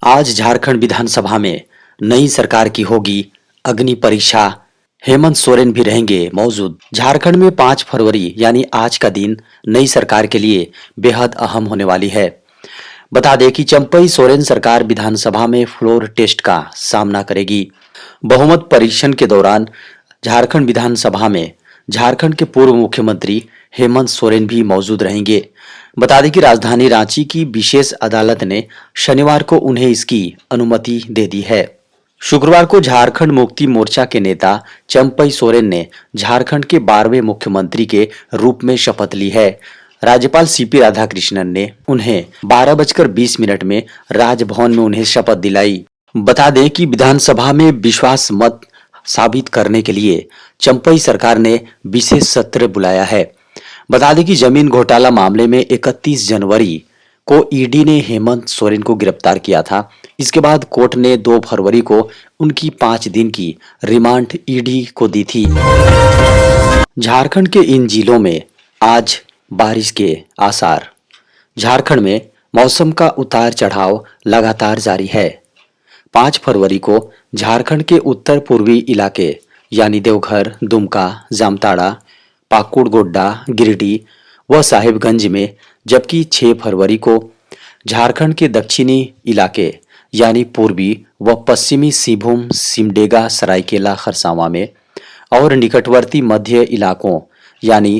आज झारखंड विधानसभा में नई सरकार की होगी अग्नि परीक्षा। हेमंत सोरेन भी रहेंगे मौजूद। झारखंड में 5 फरवरी यानी आज का दिन नई सरकार के लिए बेहद अहम होने वाली है। बता दें कि चंपई सोरेन सरकार विधानसभा में फ्लोर टेस्ट का सामना करेगी। बहुमत परीक्षण के दौरान झारखंड विधानसभा में झारखंड के पूर्व मुख्यमंत्री हेमंत सोरेन भी मौजूद रहेंगे। बता दें कि राजधानी रांची की विशेष अदालत ने शनिवार को उन्हें इसकी अनुमति दे दी है। शुक्रवार को झारखंड मुक्ति मोर्चा के नेता चंपई सोरेन ने झारखंड के 12वें मुख्यमंत्री के रूप में शपथ ली है। राज्यपाल सीपी राधाकृष्णन ने उन्हें 12:20 में राजभवन में उन्हें शपथ दिलाई। बता दें कि विधानसभा में विश्वास मत साबित करने के लिए चंपई सरकार ने विशेष सत्र बुलाया है। बता दें कि जमीन घोटाला मामले में 31 जनवरी को ईडी ने हेमंत सोरेन को गिरफ्तार किया था। इसके बाद कोर्ट ने 2 फरवरी को उनकी 5 दिन की रिमांड ईडी को दी थी। झारखंड के इन जिलों में आज बारिश के आसार। झारखंड में मौसम का उतार चढ़ाव लगातार जारी है। 5 फरवरी को झारखंड के उत्तर पूर्वी इलाके यानी देवघर, दुमका, जामताड़ा, पाकुड़, गोड्डा, गिरिडीह व साहिबगंज में, जबकि 6 फरवरी को झारखंड के दक्षिणी इलाके यानी पूर्वी व पश्चिमी सिंहभूम, सिमडेगा, सरायकेला, खरसावां में और निकटवर्ती मध्य इलाकों यानी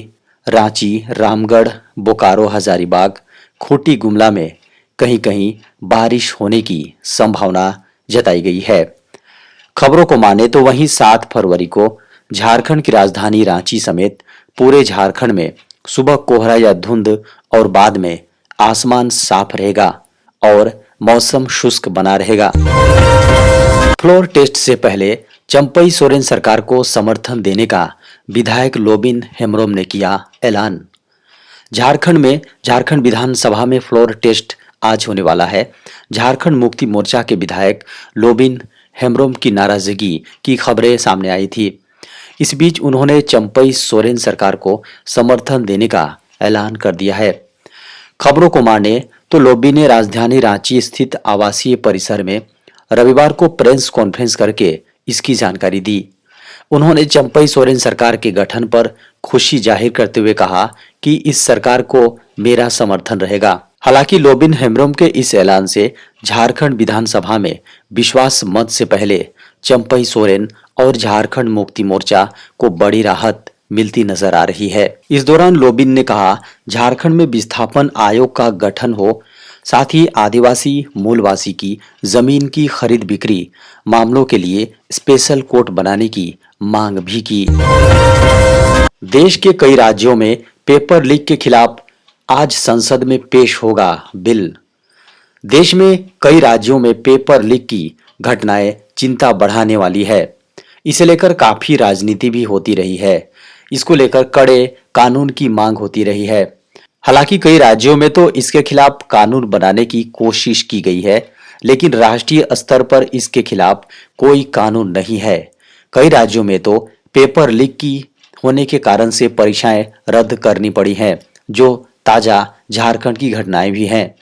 रांची, रामगढ़, बोकारो, हजारीबाग, खूंटी, गुमला में कहीं कहीं बारिश होने की संभावना जताई गई है। खबरों को माने तो वहीं 7 फरवरी को झारखंड की राजधानी रांची समेत पूरे झारखंड में सुबह कोहरा या धुंध और बाद में आसमान साफ रहेगा और मौसम शुष्क बना रहेगा। फ्लोर टेस्ट से पहले चंपई सोरेन सरकार को समर्थन देने का विधायक लोबिन हेम्ब्रोम ने किया ऐलान। झारखंड विधानसभा में फ्लोर टेस्ट आज होने वाला है। झारखंड मुक्ति मोर्चा के विधायक लोबिन हेम्ब्रोम की नाराजगी की खबरें सामने आई थी। इस बीच उन्होंने चंपई सोरेन सरकार को समर्थन देने का ऐलान कर दिया है। खबरों को माने तो लोबिन ने राजधानी रांची स्थित आवासीय परिसर में रविवार को प्रेस कॉन्फ्रेंस करके इसकी जानकारी दी। उन्होंने चंपई सोरेन सरकार के गठन पर खुशी जाहिर करते हुए कहा कि इस सरकार को मेरा समर्थन रहेगा। हालांकि लोबिन हेम्ब्रोम के इस ऐलान से झारखंड विधानसभा में विश्वास मत से पहले चंपई सोरेन और झारखंड मुक्ति मोर्चा को बड़ी राहत मिलती नजर आ रही है। इस दौरान लोबिन ने कहा, झारखंड में विस्थापन आयोग का गठन हो, साथ ही आदिवासी मूलवासी की जमीन की खरीद बिक्री मामलों के लिए स्पेशल कोर्ट बनाने की मांग भी की। देश के कई राज्यों में पेपर लीक के खिलाफ आज संसद में पेश होगा बिल। देश में कई राज्यों में पेपर लीक की घटनाएं चिंता बढ़ाने वाली है। इसे लेकर काफी राजनीति भी होती रही है। इसको लेकर कड़े कानून की मांग होती रही है। हालांकि कई राज्यों में तो इसके खिलाफ कानून बनाने की कोशिश की गई है, लेकिन राष्ट्रीय स्तर पर इसके खिलाफ कोई कानून नहीं है। कई राज्यों में तो पेपर लीक की होने के कारण से परीक्षाएं रद्द करनी पड़ी हैं, जो ताजा झारखंड की घटनाएं भी हैं,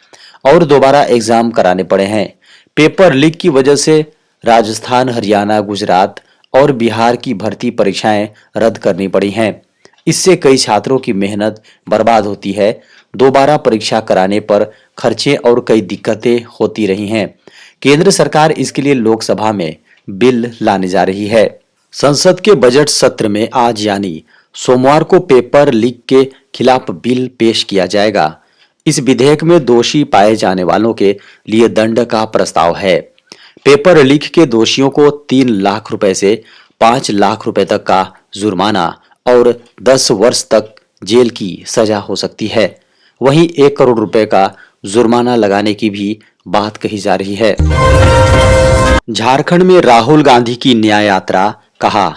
और दोबारा एग्जाम कराने पड़े हैं। पेपर लीक की वजह से राजस्थान, हरियाणा, गुजरात और बिहार की भर्ती परीक्षाएं रद्द करनी पड़ी हैं। इससे कई छात्रों की मेहनत बर्बाद होती है। दोबारा परीक्षा कराने पर खर्चे और कई दिक्कतें होती रही हैं। केंद्र सरकार इसके लिए लोकसभा में बिल लाने जा रही है। संसद के बजट सत्र में आज यानी सोमवार को पेपर लीक के खिलाफ बिल पेश किया जाएगा। इस विधेयक में दोषी पाए जाने वालों के लिए दंड का प्रस्ताव है। पेपर लीक के दोषियों को 3 लाख रुपए से 5 लाख रुपए तक का जुर्माना और 10 वर्ष तक जेल की सजा हो सकती है। वहीं 1 करोड़ रुपए का जुर्माना लगाने की भी बात कही जा रही है। झारखंड में राहुल गांधी की न्याय यात्रा, कहा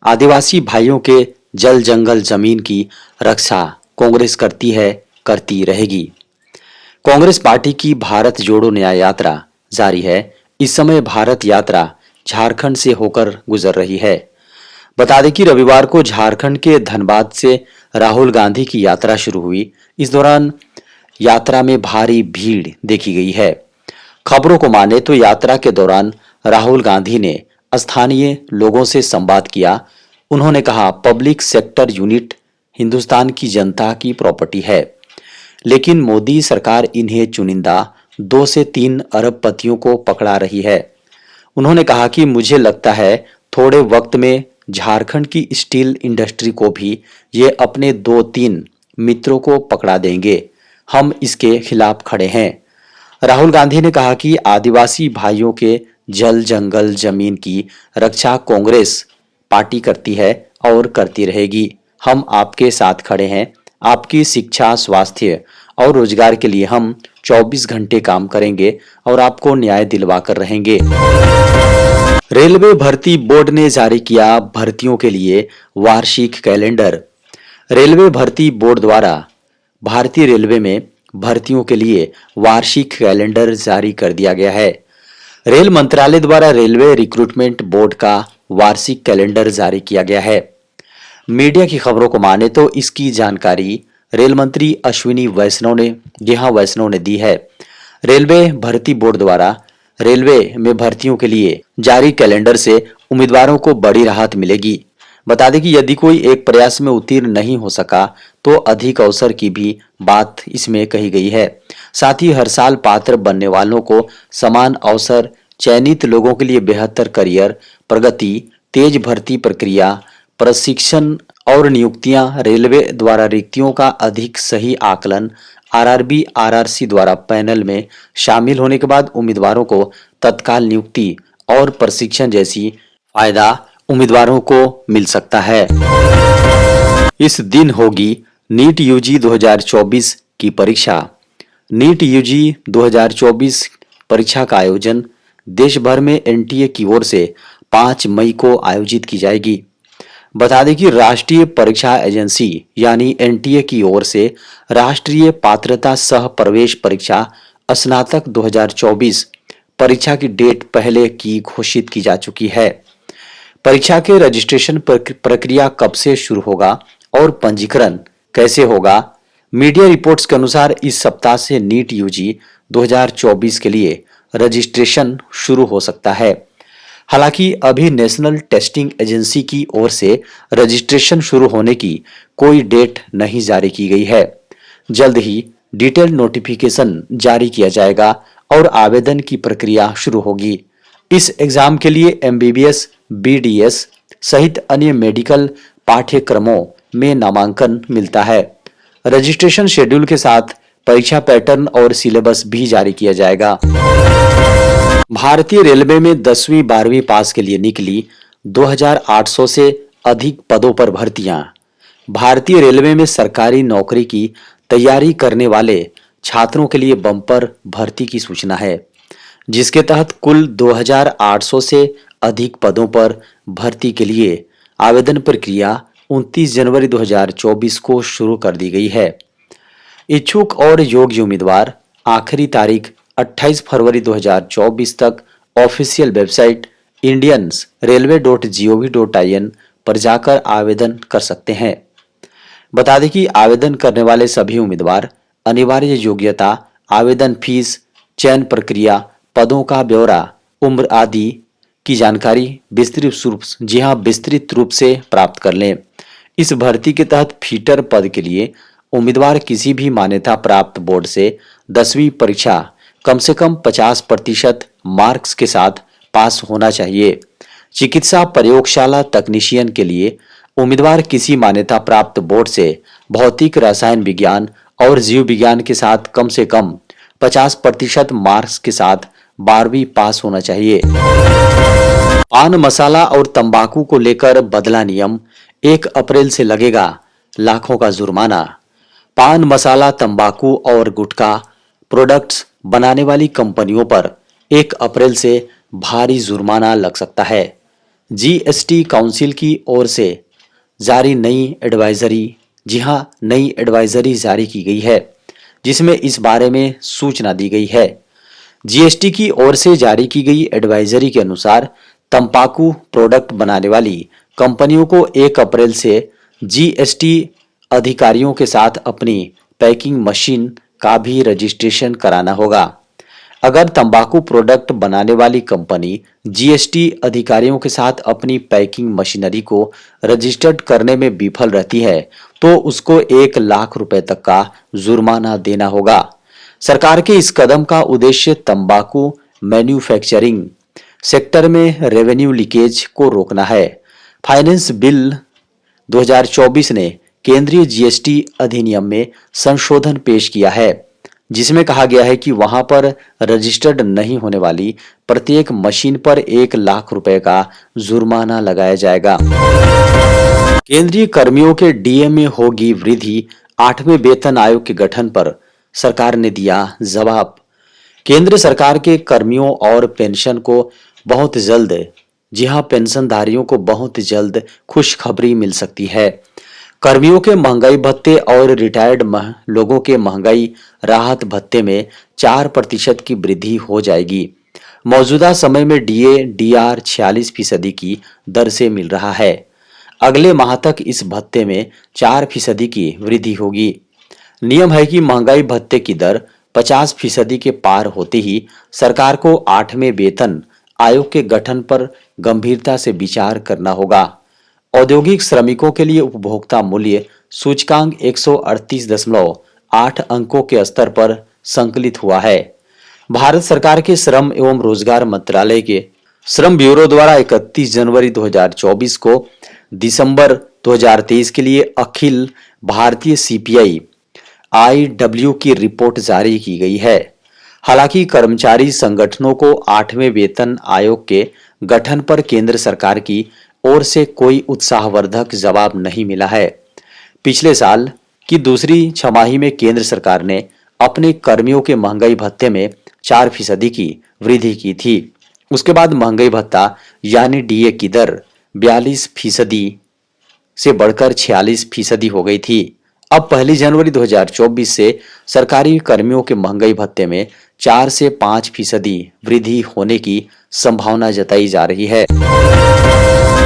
आदिवासी भाइयों के जल जंगल जमीन की रक्षा कांग्रेस करती है, करती रहेगी। कांग्रेस पार्टी की भारत जोड़ो न्याय यात्रा जारी है। इस समय भारत यात्रा झारखंड से होकर गुजर रही है। बता दें कि रविवार को झारखंड के धनबाद से राहुल गांधी की यात्रा शुरू हुई। इस दौरान यात्रा में भारी भीड़ देखी गई है। खबरों को माने तो यात्रा के दौरान राहुल गांधी ने स्थानीय लोगों से संवाद किया। उन्होंने कहा, पब्लिक सेक्टर यूनिट हिंदुस्तान की जनता की प्रॉपर्टी है, लेकिन मोदी सरकार इन्हें चुनिंदा 2 से 3 अरबपतियों को पकड़ा रही है। उन्होंने कहा कि मुझे लगता है थोड़े वक्त में झारखंड की स्टील इंडस्ट्री को भी ये अपने 2-3 मित्रों को पकड़ा देंगे। हम इसके खिलाफ खड़े हैं। राहुल गांधी ने कहा कि आदिवासी भाइयों के जल जंगल जमीन की रक्षा कांग्रेस पार्टी करती है और करती रहेगी। हम आपके साथ खड़े हैं। आपकी शिक्षा, स्वास्थ्य और रोजगार के लिए हम 24 घंटे काम करेंगे और आपको न्याय दिलवा कर रहेंगे। रेलवे भर्ती बोर्ड ने जारी किया भर्तियों के लिए वार्षिक कैलेंडर। रेलवे भर्ती बोर्ड द्वारा भारतीय रेलवे में भर्तियों के लिए वार्षिक कैलेंडर जारी कर दिया गया है। रेल मंत्रालय द्वारा रेलवे रिक्रूटमेंट बोर्ड का वार्षिक कैलेंडर जारी किया गया है। मीडिया की खबरों को माने तो इसकी जानकारी रेल मंत्री अश्विनी वैष्णव ने दी है। रेलवे भर्ती बोर्ड द्वारा रेलवे में भर्तियों के लिए जारी कैलेंडर से उम्मीदवारों को बड़ी राहत मिलेगी। बता दें कि यदि कोई एक प्रयास में उत्तीर्ण नहीं हो सका तो अधिक अवसर की भी बात इसमें कही गई है। साथ ही हर साल पात्र बनने वालों को समान अवसर, चयनित लोगों के लिए बेहतर करियर प्रगति, तेज भर्ती प्रक्रिया, प्रशिक्षण और नियुक्तियां, रेलवे द्वारा रिक्तियों का अधिक सही आकलन, आरआरबी आरआरसी द्वारा पैनल में शामिल होने के बाद उम्मीदवारों को तत्काल नियुक्ति और प्रशिक्षण जैसी फायदा उम्मीदवारों को मिल सकता है। इस दिन होगी नीट यूजी 2024 की परीक्षा। नीट यूजी 2024 परीक्षा का आयोजन देश भर में एनटीए की ओर से 5 मई को आयोजित की जाएगी। बता दें कि राष्ट्रीय परीक्षा एजेंसी यानी एनटीए की ओर से राष्ट्रीय पात्रता सह प्रवेश परीक्षा स्नातक 2024 परीक्षा की डेट पहले की घोषित की जा चुकी है। परीक्षा के रजिस्ट्रेशन प्रक्रिया कब से शुरू होगा और पंजीकरण कैसे होगा? मीडिया रिपोर्ट्स के अनुसार इस सप्ताह से नीट यूजी 2024 के लिए रजिस्ट्रेशन शुरू हो सकता है। हालांकि अभी नेशनल टेस्टिंग एजेंसी की ओर से रजिस्ट्रेशन शुरू होने की कोई डेट नहीं जारी की गई है। जल्द ही डिटेल नोटिफिकेशन जारी किया जाएगा और आवेदन की प्रक्रिया शुरू होगी। इस एग्जाम के लिए एमबीबीएस, बीडीएस सहित अन्य मेडिकल पाठ्यक्रमों में नामांकन मिलता है। रजिस्ट्रेशन शेड्यूल के साथ परीक्षा पैटर्न और सिलेबस भी जारी किया जाएगा। भारतीय रेलवे में 10वीं 12वीं पास के लिए निकली 2800 से अधिक पदों पर भर्तियां। भारतीय रेलवे में सरकारी नौकरी की तैयारी करने वाले छात्रों के लिए बम्पर भर्ती की सूचना है, जिसके तहत कुल 2800 से अधिक पदों पर भर्ती के लिए आवेदन प्रक्रिया 29 जनवरी 2024 को शुरू कर दी गई है। इच्छुक और योग्य उम्मीदवार आखिरी तारीख 28 फरवरी 2024 तक ऑफिशियल वेबसाइट indiansrailway.gov.in पर जाकर आवेदन कर सकते हैं। बता दें कि आवेदन करने वाले सभी उम्मीदवार अनिवार्य योग्यता, आवेदन फीस, चयन प्रक्रिया, पदों का ब्यौरा, उम्र आदि की जानकारी विस्तृत रूप से प्राप्त कर लें। इस भर्ती के तहत फीटर पद के लिए उम्मीदवार किसी भी मान्यता प्राप्त बोर्ड से 10वीं परीक्षा कम से कम 50% मार्क्स के साथ पास होना चाहिए। चिकित्सा प्रयोगशाला तकनीशियन के लिए उम्मीदवार किसी मान्यता प्राप्त बोर्ड से भौतिक रसायन विज्ञान और जीव विज्ञान के साथ कम से कम 50% मार्क्स के साथ 12वीं पास होना चाहिए। पान मसाला और तंबाकू को लेकर बदला नियम, 1 अप्रैल से लगेगा लाखों का जुर्माना। पान मसाला, तंबाकू और गुटखा प्रोडक्ट्स बनाने वाली कंपनियों पर 1 अप्रैल से भारी जुर्माना लग सकता है। जीएसटी काउंसिल की ओर से जारी नई एडवाइजरी जारी की गई है, जिसमें इस बारे में सूचना दी गई है। जीएसटी की ओर से जारी की गई एडवाइजरी के अनुसार तंबाकू प्रोडक्ट बनाने वाली कंपनियों को 1 अप्रैल से जीएसटी अधिकारियों के साथ अपनी पैकिंग मशीन का भी रजिस्ट्रेशन कराना होगा। अगर तंबाकू प्रोडक्ट बनाने वाली कंपनी जीएसटी अधिकारियों के साथ अपनी पैकिंग मशीनरी को रजिस्टर्ड करने में विफल रहती है तो उसको 1 लाख रुपए तक का जुर्माना देना होगा। सरकार के इस कदम का उद्देश्य तंबाकू मैन्युफैक्चरिंग सेक्टर में रेवेन्यू लीकेज को रोकना है। फाइनेंस बिल 2024 ने केंद्रीय जीएसटी अधिनियम में संशोधन पेश किया है, जिसमें कहा गया है कि वहां पर रजिस्टर्ड नहीं होने वाली प्रत्येक मशीन पर 1 लाख रुपए का जुर्माना लगाया जाएगा। केंद्रीय कर्मियों के डीए में होगी वृद्धि, 8वें वेतन आयोग के गठन पर सरकार ने दिया जवाब। केंद्र सरकार के कर्मियों और पेंशन को बहुत जल्द, जी हां, पेंशनधारियों को बहुत जल्द खुशखबरी मिल सकती है। कर्मियों के महंगाई भत्ते और रिटायर्ड लोगों के महंगाई राहत भत्ते में 4% की वृद्धि हो जाएगी। मौजूदा समय में डीए डीआर 46% की दर से मिल रहा है। अगले माह तक इस भत्ते में 4% की वृद्धि होगी। नियम है कि महंगाई भत्ते की दर 50% के पार होते ही सरकार को 8वें वेतन आयोग के गठन पर गंभीरता से विचार करना होगा। औद्योगिक श्रमिकों के लिए उपभोक्ता मूल्य सूचकांक 138.8 अंकों के स्तर पर संकलित हुआ है। भारत सरकार के श्रम एवं रोजगार मंत्रालय के श्रम ब्यूरो द्वारा 31 जनवरी 2024 को दिसंबर 2023 के लिए अखिल भारतीय सीपीआई आईडब्ल्यू की रिपोर्ट जारी की गई है। हालांकि कर्मचारी संगठनों को 8वें वेतन आयोग के गठन पर केंद्र सरकार की ओर से कोई उत्साहवर्धक जवाब नहीं मिला है। पिछले साल की दूसरी छमाही में केंद्र सरकार ने अपने कर्मियों के महंगाई भत्ते में 4% की वृद्धि की थी। उसके बाद महंगाई भत्ता यानी डीए की दर 42% से बढ़कर 46% हो गई थी। अब 1 जनवरी 2024 से सरकारी कर्मियों के महंगाई भत्ते में 4 से 5% वृद्धि होने की संभावना जताई जा रही है।